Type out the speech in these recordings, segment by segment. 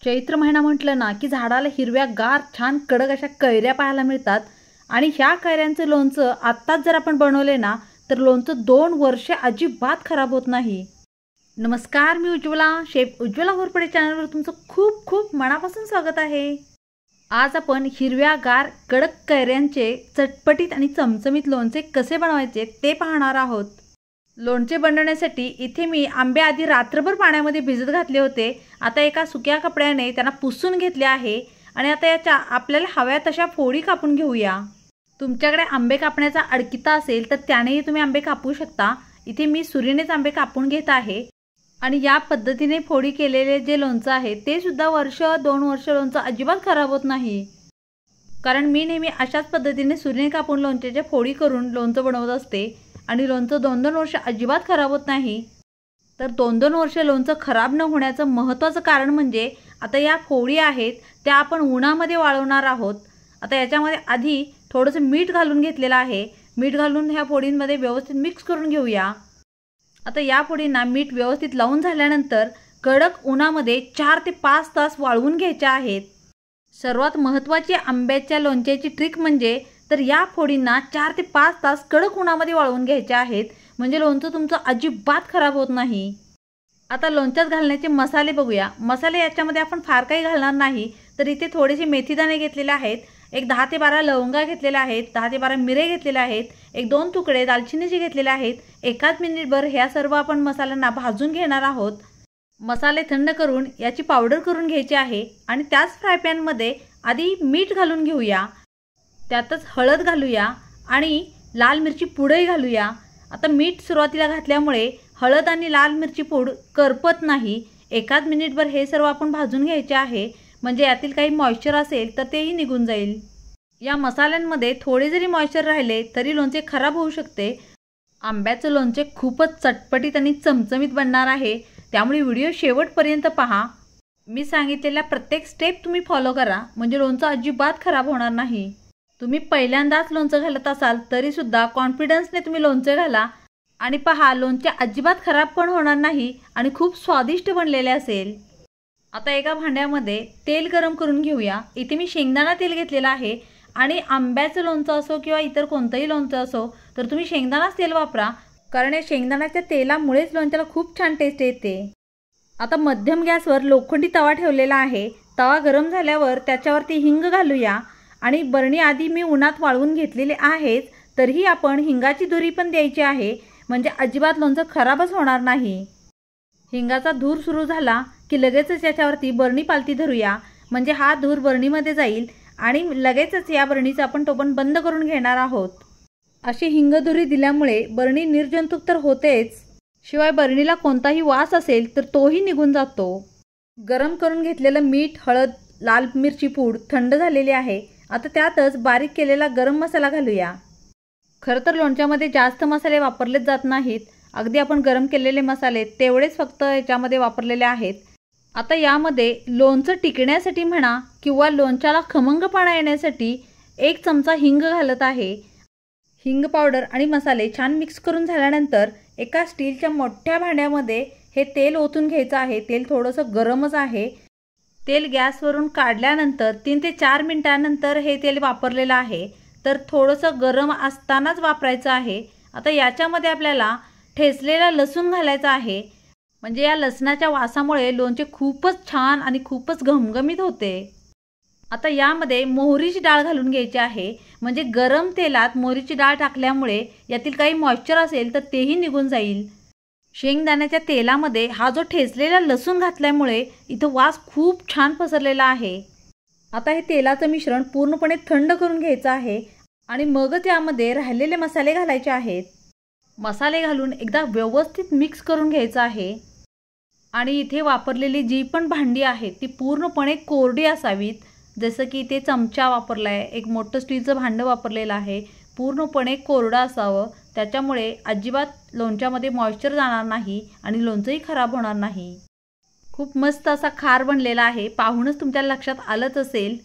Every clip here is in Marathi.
चैत्र महिना म्हटलं ना की झाडाला हिरव्या गार छान कडक अशा कैऱ्या पाहायला मिळतात आणि ह्या कैऱ्यांचं लोणचं आत्ताच जर आपण बनवले ना तर लोणचं 2 वर्ष अजिबात खराब होत नाही। नमस्कार, मी उज्ज्वला, शेफ उज्ज्वला घोरपडे चॅनलवर तुमचं खूप खूप मनापासून स्वागत आहे। आज आपण हिरव्या गार कडक कैऱ्यांचे चटपटीत आणि चमचमीत लोणचे कसे बनवायचे ते पाहणार आहोत। लोणचे बनवण्यासाठी इथे मी आंबे आधी रात्रभर पाण्यामध्ये भिजत घातले होते। आता एका सुक्या कपड्याने त्यांना पुसून घेतले आहे आणि आता याच्या आपल्याला हव्या तशा फोडी कापून घेऊया। तुमच्याकडे आंबे कापण्याचा अडकिता असेल तर त्यानेही तुम्ही आंबे कापू शकता। इथे मी सुरीनेच आंबे कापून घेत आहे आणि या पद्धतीने फोडी केलेले जे लोणचं आहे ते सुद्धा वर्ष 2 वर्ष लोणचं अजिबात खराब होत नाही, कारण मी नेहमी अशाच पद्धतीने सुरीने कापून लोणच्याच्या फोडी करून लोणचं बनवत असते आणि लोणचं 2-2 वर्ष अजिबात खराब होत नाही। तर 2-2 वर्ष लोणचं खराब न होण्याचं महत्त्वाचं कारण म्हणजे आता या फोडी आहेत त्या आपण उन्हामध्ये वाळवणार आहोत। आता याच्यामध्ये आधी थोडंसं मीठ घालून घेतलेलं आहे। मीठ घालून ह्या फोडींमध्ये व्यवस्थित मिक्स करून घेऊया। आता या फोडींना मीठ व्यवस्थित लावून झाल्यानंतर कडक उन्हामध्ये 4 ते 5 तास वाळवून घ्यायच्या आहेत। सर्वात महत्त्वाची आंब्याच्या लोणच्याची ट्रिक म्हणजे तर या फोडींना 4 ते 5 तास कडक उन्हामध्ये वाळवून घ्यायचे आहेत, म्हणजे लोणचं तुमचं अजिबात खराब होत नाही। आता लोणच्यात घालण्याचे मसाले बघूया। मसाले याच्यामध्ये आपण फार काही घालणार नाही, तर इथे थोडेसे मेथीदाणे घेतलेले आहेत, एक 10 ते 12 लवंगा घेतलेल्या आहेत, 10 ते 12 मिरे घेतलेले आहेत, एक 2 तुकडे दालचिनीचे घेतलेले आहेत। एकाच मिनिटभर ह्या सर्व आपण मसाल्यांना भाजून घेणार आहोत। मसाले थंड करून याची पावडर करून घ्यायची आहे आणि त्याच फ्राय पॅनमध्ये आधी मीठ घालून घेऊया, त्यातच हळद घालूया आणि लाल मिरची पूडही घालूया। आता मीठ सुरुवातीला घातल्यामुळे हळद आणि लाल मिरची पूड करपत नाही। एकाच मिनिटभर हे सर्व आपण भाजून घ्यायचे आहे, म्हणजे यातील काही मॉइश्चर असेल तर तेही निघून जाईल। या मसाल्यांमध्ये थोडे जरी मॉइश्चर राहिले तरी लोणचे खराब होऊ शकते। आंब्याचं लोणचे खूपच चटपटीत आणि चमचमीत बनणार आहे, त्यामुळे व्हिडिओ शेवटपर्यंत पहा। मी सांगितलेल्या प्रत्येक स्टेप तुम्ही फॉलो करा, म्हणजे लोणचं अजिबात खराब होणार नाही। तुम्ही पहिल्यांदाच लोणचं घालत असाल तरी सुद्धा कॉन्फिडन्सने तुम्ही लोणचे घाला आणि पहा, लोणचे अजिबात खराब पण होणार नाही आणि खूप स्वादिष्ट बनलेले असेल। आता एका भांड्यामध्ये तेल गरम करून घेऊया। इथे मी शेंगदाणा तेल घेतलेलं आहे आणि आंब्याचं लोणचं असो किंवा इतर कोणतंही लोणचं असो तर तुम्ही शेंगदाणाच तेल वापरा, कारण या शेंगदाण्याच्या तेलामुळेच लोणच्याला खूप छान टेस्ट येते। आता मध्यम गॅसवर लोखंडी तवा ठेवलेला आहे। तवा गरम झाल्यावर त्याच्यावरती हिंग घालूया आणि बरणी आधी मी उन्हात वाळवून घेतलेली आहेच, तरीही आपण हिंगाची धुरी पण द्यायची आहे, म्हणजे अजिबात लोणचं खराबच होणार नाही। हिंगाचा धूर सुरू झाला की लगेचच याच्यावरती बरणी पालती धरूया, म्हणजे हा धूर बरणीमध्ये जाईल आणि लगेचच या बरणीचं आपण टोपण बंद करून घेणार आहोत। अशी हिंगधुरी दिल्यामुळे बरणी निर्जंतुक तर होतेच, शिवाय बरणीला कोणताही वास असेल तर तोही निघून जातो। गरम करून घेतलेलं मीठ, हळद, लाल मिरची पूड थंड झालेली आहे। आता त्यातच बारीक केलेला गरम मसाला घालूया। खरं तर लोणच्यामध्ये जास्त मसाले वापरलेच जात नाहीत, अगदी आपण गरम केलेले मसाले तेवढेच फक्त याच्यामध्ये वापरलेले आहेत। आता यामध्ये लोणचं टिकण्यासाठी म्हणा किंवा लोणच्याला खमंगपणा येण्यासाठी 1 चमचा हिंग घालत आहे। हिंग पावडर आणि मसाले छान मिक्स करून झाल्यानंतर एका स्टीलच्या मोठ्या भांड्यामध्ये हे तेल ओतून घ्यायचं आहे। तेल थोडंसं गरमच आहे। तेल गॅसवरून काढल्यानंतर 3 ते 4 मिनिटांनंतर हे तेल वापरलेलं आहे, तर थोडंसं गरम असतानाच वापरायचं आहे। आता याच्यामध्ये आपल्याला ठेचलेला लसूण घालायचा आहे, म्हणजे या लसणाच्या वासामुळे लोणचे खूपच छान आणि खूपच घमघमीत होते। आता यामध्ये मोहरीची डाळ घालून घ्यायची आहे, म्हणजे गरम तेलात मोहरीची डाळ टाकल्यामुळे यातील काही मॉइश्चर असेल तर तेही निघून जाईल। शेंगदाण्याच्या तेलामध्ये हा जो ठेचलेला लसूण घातल्यामुळे इथं वास खूप छान पसरलेला आहे। आता हे तेलाचं मिश्रण पूर्णपणे थंड करून घ्यायचं आहे आणि मगच यामध्ये राहिलेले मसाले घालायचे आहेत। मसाले घालून एकदा व्यवस्थित मिक्स करून घ्यायचं आहे आणि इथे वापरलेली जी पण भांडी आहेत ती पूर्णपणे कोरडी असावीत, जसं की इथे चमचा वापरला आहे, एक मोठं स्टीलचं भांडं वापरलेलं आहे, पूर्णपणे कोरडं असावं, त्याच्यामुळे अजिबात लोणच्यामध्ये मॉइश्चर जाणार नाही आणि लोणचंही खराब होणार नाही। खूप मस्त असा खार बनलेला आहे, पाहूनच तुमच्या लक्षात आलंच असेल।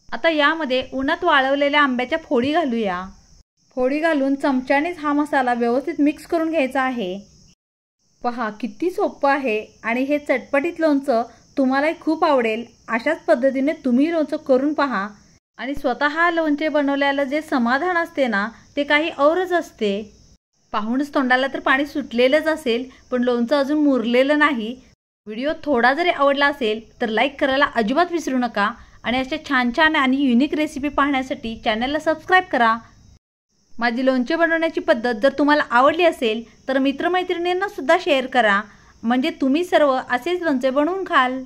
आता यामध्ये उन्हात वाळवलेल्या आंब्याच्या फोडी घालूया। फोडी घालून चमच्यानेच हा मसाला व्यवस्थित मिक्स करून घ्यायचा आहे। पहा किती सोपं आहे आणि हे चटपटीत लोणचं तुम्हालाही खूप आवडेल. अशाच पद्धतीने तुम्ही लोणचं करून पहा आणि स्वतः लोणचे बनवल्याला जे समाधान असते ना ते काही औरच असते. पाहूनच तोंडाला तर पाणी सुटलेलंच असेल, पण लोणचं अजून मुरलेलं नाही. व्हिडिओ थोडा जरी आवडला असेल तर लाईक करायला अजिबात विसरू नका आणि अशा छान छान आणि युनिक रेसिपी पाहण्यासाठी चॅनलला सबस्क्राईब करा. माझी लोणचे बनवण्याची पद्धत जर तुम्हाला आवडली असेल तर मित्रमैत्रिणींना सुद्धा शेअर करा, म्हणजे तुम्ही सर्व असेच लोणचे बनवून खाल.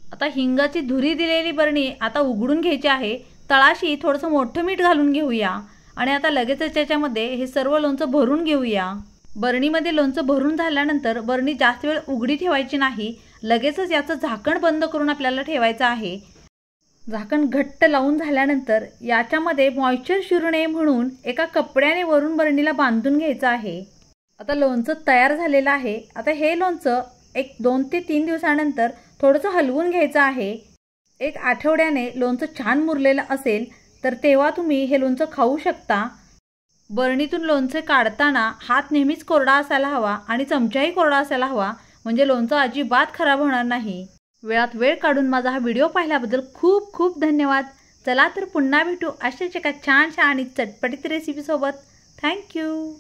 आता हिंगाची धुरी दिलेली बरणी आता उघडून घ्यायची आहे. तळाशी थोडंसं मोठं मीठ घालून घेऊया आणि आता लगेचच याच्यामध्ये हे सर्व लोणचं भरून घेऊया. बरणीमध्ये लोणचं भरून झाल्यानंतर बरणी जास्त वेळ उघडी ठेवायची नाही. लगेचच याचं झाकण बंद करून आपल्याला ठेवायचं आहे. झाकण घट्ट लावून झाल्यानंतर याच्यामध्ये मॉइश्चर शिरू नये म्हणून एका कपड्याने वरून बरणीला बांधून घ्यायचं आहे. आता लोणचं तयार झालेलं आहे. आता हे लोणचं 2 ते 3 दिवसानंतर थोडंसं हलवून घ्यायचं आहे. 1 आठवड्याने लोणचं छान मुरलेलं असेल तर तेव्हा तुम्ही हे लोणचं खाऊ शकता. बरणीतून लोणचे काढताना हात नेहमीच कोरडा असायला हवा आणि चमचाही कोरडा असायला हवा, म्हणजे लोणचं अजिबात खराब होणार नाही. वेळात वेळ काढून माझा हा व्हिडिओ पाहिल्याबद्दल खूप खूप धन्यवाद. चला तर पुन्हा भेटू अशाच एका छानशा आणि चटपटीत रेसिपीसोबत. थँक्यू.